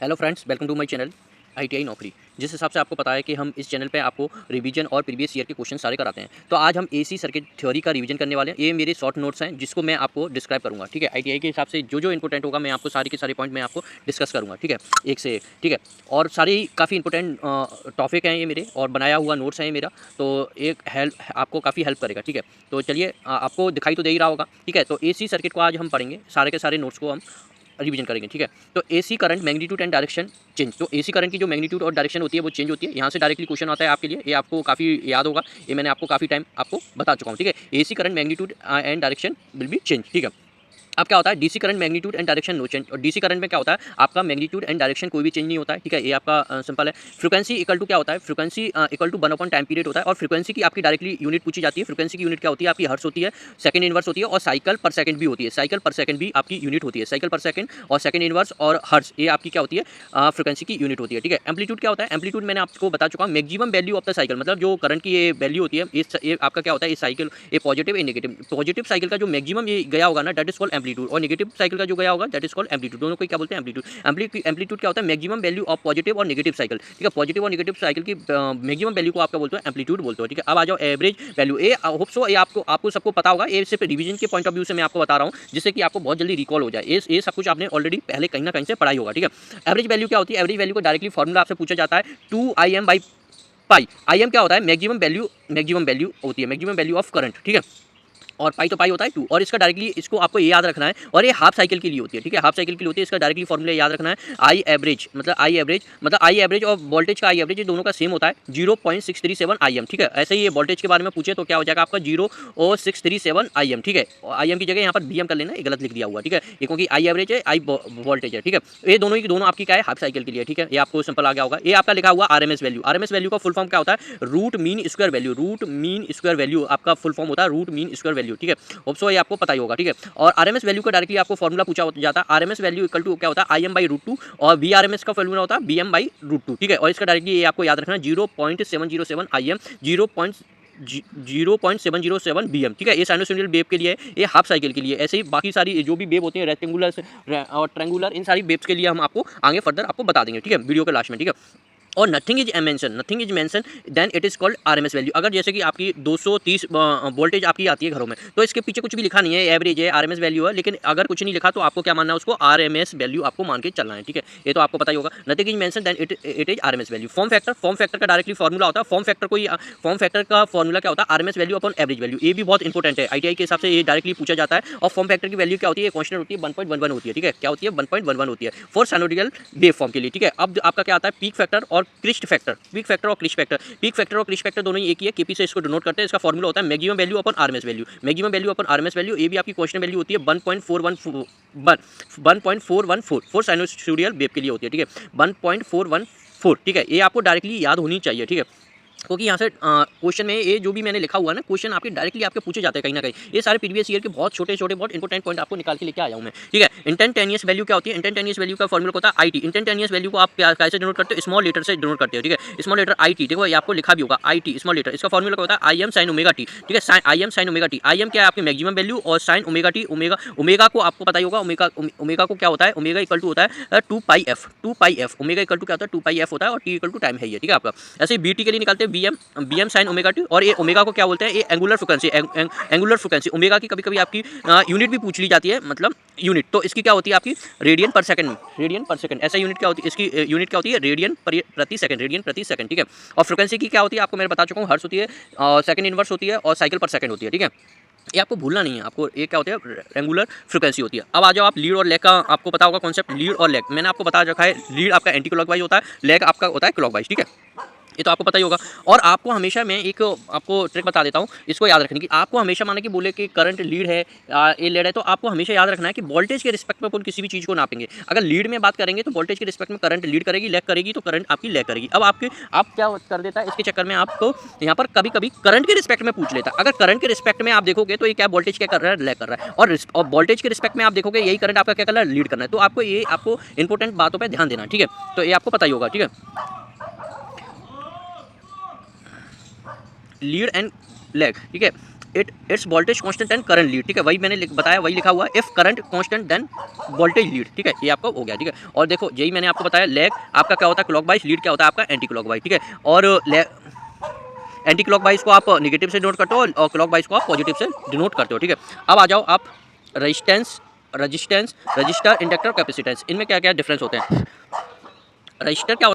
Hello friends, welcome to my channel ITI Naukri. जिस हिसाब से आपको पता है कि हम इस चैनल पे आपको रिवीजन और प्रीवियस ईयर के क्वेश्चन सारे कराते हैं, तो आज हम एसी सर्किट थ्योरी का रिवीजन करने वाले हैं। ये मेरे शॉर्ट नोट्स हैं जिसको मैं आपको डिस्क्राइब करूंगा, ठीक है। आईटीआई के हिसाब से जो जो इंपॉर्टेंट होगा मैं आपको सारे के सारे पॉइंट मैं आपको डिस्कस करूंगा, ठीक है, एक से एक, ठीक है। और सारी काफ़ी इंपॉर्टेंट टॉपिक हैं ये मेरे, और बनाया हुआ नोट्स है ये मेरा, तो एक हेल्प आपको काफ़ी हेल्प करेगा, ठीक है। तो चलिए, आपको दिखाई तो दे ही रहा होगा, ठीक है। तो एसी सर्किट को आज हम पढ़ेंगे, सारे के सारे नोट्स को हम रिवीजन करेंगे, ठीक है। तो AC current magnitude and direction change, तो एसी करंट की जो मैग्नीट्यूड और डायरेक्शन होती है वो चेंज होती है। यहाँ से डायरेक्टली क्वेश्चन आता है आपके लिए, ये आपको काफ़ी याद होगा, ये मैंने आपको काफ़ी टाइम आपको बता चुका हूँ, ठीक है। AC current magnitude and direction will be change, ठीक है। अब क्या होता है, DC current magnitude and direction no change. और डीसी करंट में क्या होता है, आपका मैग्नीट्यूड एंड डायरेक्शन कोई भी चेंज नहीं होता है, ठीक है। ये आपका सिंपल है। फ्रीक्वेंसी इक्वल टू क्या होता है, frequency equal to 1 time period होता है। और फ्रीक्वेंसी की आपकी डायरेक्टली यूनिट पूछी जाती है। फ्रीक्वेंसी की यूनिट क्या होती है आपकी, हर्ट्ज होती है, सेकंड इनवर्स होती है, और साइकिल पर सेकंड भी होती है। साइकिल पर सेकंड भी आपकी यूनिट होती है। साइकिल पर सेकंड और सेकंड इनवर्स और हर्ट्ज, ये आपकी क्या होती है, फ्रीक्वेंसी की यूनिट होती है, ठीक है। एम्पलीट्यूड क्या होता है, एम्पलीट्यूड मैंने आपको बता चुका हूँ, maximum value of the cycle, मतलब जो करंट की ये वैल्यू होती है, ये आपका क्या होता है, ये साइकिल, ये पॉजिटिव, ये नेगेटिव। पॉजिटिव साइकिल का जो मैक्सिमम ये गया होगा ना, दैट इज कॉल्ड एम्पलीट्यूड, और नेगेटिव साइकिल का जो गया होगा दैट इज कॉल्ड एम्पलीट्यूड। दोनों को क्या बोलते हैं, एम्पलीट्यूड। एम्पलीट्यूड क्या होता है, मैक्सिमम वैल्यू ऑफ पॉजिटिव और नेगेटिव साइकिल, ठीक है। पॉजिटिव और नेगेटिव साइकिल की मैक्सिमम वैल्यू को आपका बोलते हैं एम्पलीट्यूड बोलते हो, ठीक है। अब आ जाओ एवरेज वैल्यू, ये होप सो ये आपको सबको पता होगा, ये सिर्फ रिवीजन के पॉइंट ऑफ व्यू से मैं आपको बता रहा हूँ, जिससे कि आपको बहुत जल्दी रिकॉल हो जाए। ये सब कुछ आपने ऑलरेडी पहले कहीं ना कहीं से पढ़ाई होगा, ठीक है। एवरेज वैल्यू क्या होती है, एवरेज वैल्यू को डायरेक्टली फॉर्मूला आपसे पूछा जाता है 2Im बाई पाई। Im क्या होता है, मैक्सिमम वैल्यू होती है, मैक्सिमम वैल्यू ऑफ करंट, ठीक है। और पाई तो पाई होता है 2, और इसका डायरेक्टली इसको आपको ये याद रखना है, और ये हाफ साइकिल के लिए होती है, ठीक है। हाफ साइकिल के लिए होती है, इसका डायरेक्टली फॉर्मूला याद रखना है। आई एवरेज और वोल्टेज का आई एवरेज, ये दोनों का सेम होता है 0.637 Im, ठीक है। ऐसे ही ये वोल्टेज के बारे में पूछे तो क्या हो जाएगा आपका 0.637 Im, ठीक है। आई एम की जगह यहाँ पर Vm कर लेना, ये गलत लिख दिया हुआ, ठीक है। ये क्योंकि आई एवरेज है, आई वोल्टेज है, ठीक है। ये दोनों की दोनों आपकी क्या है, हाफ साइकिल के लिए, ठीक है। ये आपको सिंपल आ गया होगा। ये आपका लिखा हुआ आरएमएस वैल्यू, आरएमएस वैल्यू का फुल फॉर्म क्या होता है, root mean square value. Root mean square value आपका फुल फॉर्म होता है रूट मीन स्क्वायर वैल्यू, ठीक है। सो ये आपको पता ही होगा, ठीक है। और आरएमएस वैल्यू का डायरेक्टली आपको फॉर्मूला पूछा जाता है, आरएमएस वैल्यू इक्वल टू क्या होता है, Im बाई रूट 2, और वीआरएमएस का फॉर्मूला होता है Vm बाई रूट 2, ठीक है। और इसका डायरेक्टली ये आपको याद रखना है 0.707 Im, 0.707 Vm, ठीक है। ये साइनोसॉइडल वेव के लिए है, ये हाफ साइकिल के लिए। ऐसे ही बाकी सारी जो भी वेव होती है, रेक्टेंगुलर और ट्रायंगुलर, इन सारी वेव्स के लिए हम आपको आगे फर्दर आपको बता देंगे, ठीक है, वीडियो के लास्ट में, ठीक है। और nothing is mention then it is called RMS value. अगर जैसे कि आपकी 230 वोल्टेज आपकी आती है घरों में, तो इसके पीछे कुछ भी लिखा नहीं है, एवरेज है, आरएमएस वैल्यू है, लेकिन अगर कुछ नहीं लिखा तो आपको क्या मानना है, उसको आरएमएस वैल्यू आपको मान के चलना है, ठीक है। ये तो आपको पता ही होगा। Nothing is mention then it is RMS value. Form factor का डायरेक्टली फॉर्मूला होता है, फॉर्म फैक्टर का फॉर्मूला क्या होता है, RMS value upon average value. ये भी बहुत इंपॉर्टेंट है, आईटीआई के हिसाब से ये डायरेक्टली पूछा जाता है। और फॉर्म फैक्टर की वैल्यू क्या होती है, कांस्टेंट होती है, 1.11 होती है, ठीक है। क्या होती है, 1.11 होती है फॉर साइनोडियल वेव फॉर्म के लिए, ठीक है। अब आपका क्या आता है, पीक फैक्टर और क्रिस्ट फैक्टर। पीक फैक्टर और क्रिस्ट फैक्टर दोनों ही एक ही है, केपी से इसको डिनोट करते हैं। इसका फॉर्मूला होता है maximum value upon RMS value. Maximum value upon RMS value, ये भी आपकी क्वेश्चन वैल्यू होती है 1.414 फॉर साइनोसॉइडल वेव के लिए होती है, ठीक है। 1.414, ठीक है। ये आपको डायरेक्टली याद होनी चाहिए, ठीक है, क्योंकि यहाँ से क्वेश्चन में ये जो भी मैंने लिखा हुआ है ना, क्वेश्चन आपके डायरेक्टली आपके पूछे जाते हैं कहीं ना कहीं। ये सारे प्रीवियस ईयर के बहुत छोटे बहुत इंपॉर्टेंट पॉइंट आपको निकाल के लेके आया हूँ मैं, ठीक है। इंस्टेंटेनियस वैल्यू क्या होती है, इंस्टेंटेनियस वैल्यू का फॉर्मूला होता है आईटी। इंस्टेंटेनियस वैल्यू को आप कैसे डिनोट करते हो, स्मॉल लेटर से डिनोट करते हो, ठीक है। स्मॉल लेटर आईटी, देखो ये आपको लिखा भी होगा आईटी स्मॉल लेटर। इसका फॉर्मूला क्या होता है, I am sine omega T, ठीक है। I am sine omega T, I am क्या है आपकी मैक्सिमम वैल्यू, और साइन ओमेगा टी, ओमेगा को आपको पता ही होगा, ओमेगा को क्या होता है, ओमेगा इक्वल टू होता है 2 पाई एफ। ओमेगा इक्वल टू क्या होता है, 2 पाई एफ होता है, और टी इक्वल टू टाइम है ये, ठीक है आपका। ऐसे ही बीटी के लिए निकालते हैं बीएम साइन ओमेगा टी, और ये ओमेगा को क्या बोलते हैं, ये एंगुलर फ्रीक्वेंसी। ओमेगा की कभी कभी आपकी यूनिट भी पूछ ली जाती है, मतलब यूनिट, तो इसकी क्या होती है आपकी रेडियन पर सेकंड। ऐसा यूनिट क्या होती है, इसकी यूनिट क्या होती है, रेडियन प्रति सेकंड, ठीक है। और फ्रीक्वेंसी की क्या होती है, आपको मैं बता चुका हूँ, हर्ट्ज होती है, सेकंड इनवर्स होती है, और साइकिल पर सेकंड होती है, ठीक है। ये आपको भूलना नहीं है, आपको ये क्या होता है, रेंगुलर फ्रीक्वेंसी होती है। अब आ जाओ आप लीड और लैग का, आपको पता होगा कॉन्सेप्ट लीड और लैग, मैंने आपको बता रखा है। लीड आपका एंटी क्लॉकवाइज होता है, लैग आपका होता है क्लॉकवाइज, ठीक है। ये तो आपको पता ही होगा। और आपको हमेशा मैं एक आपको ट्रिक बता देता हूँ, इसको याद रखने की। आपको हमेशा माने कि बोले कि करंट लीड है, ये लीड है, तो आपको हमेशा याद रखना है कि वोल्टेज के रिस्पेक्ट में अपन किसी भी चीज़ को नापेंगे। अगर लीड में बात करेंगे तो वोल्टेज के रिस्पेक्ट में करंट लीड करेगी, लैग करेगी तो करंट आपकी लैग करेगी। अब आप क्या कर देता है, इसके चक्कर में आपको यहाँ पर कभी कभी करंट के रिस्पेक्ट में पूछ लेता है। अगर करंट के रिस्पेक्ट में आप देखोगे तो ये क्या वोल्टेज क्या कर रहा है, लैग कर रहा है। और वोल्टेज के रिस्पेक्ट में आप देखोगे यही करंट आपका क्या कर रहा है, लीड करना है। तो आपको इंपॉर्टेंट बातों पर ध्यान देना, ठीक है। तो ये आपको पता ही होगा, ठीक है। लीड एंड लैग, ठीक है। It's voltage constant then current lead, ठीक है, वही मैंने बताया, वही लिखा हुआ है, if current constant then voltage lead, ठीक है, ये आपका हो गया, ठीक है। और देखो यही मैंने आपको बताया, लैग आपका क्या होता है क्लॉकवाइज, लीड क्या होता है आपका एंटी क्लॉकवाइज, ठीक है। और एंटी क्लॉकवाइज को आप नेगेटिव से डिनोट करते हो और क्लॉकवाइज को आप पॉजिटिव से डिनोट करते हो, ठीक है। अब आ जाओ आप रजिस्टर, इंडक्टर, कैपेसिटेंस, इनमें क्या क्या डिफरेंस होते हैं। रजिस्टर क्या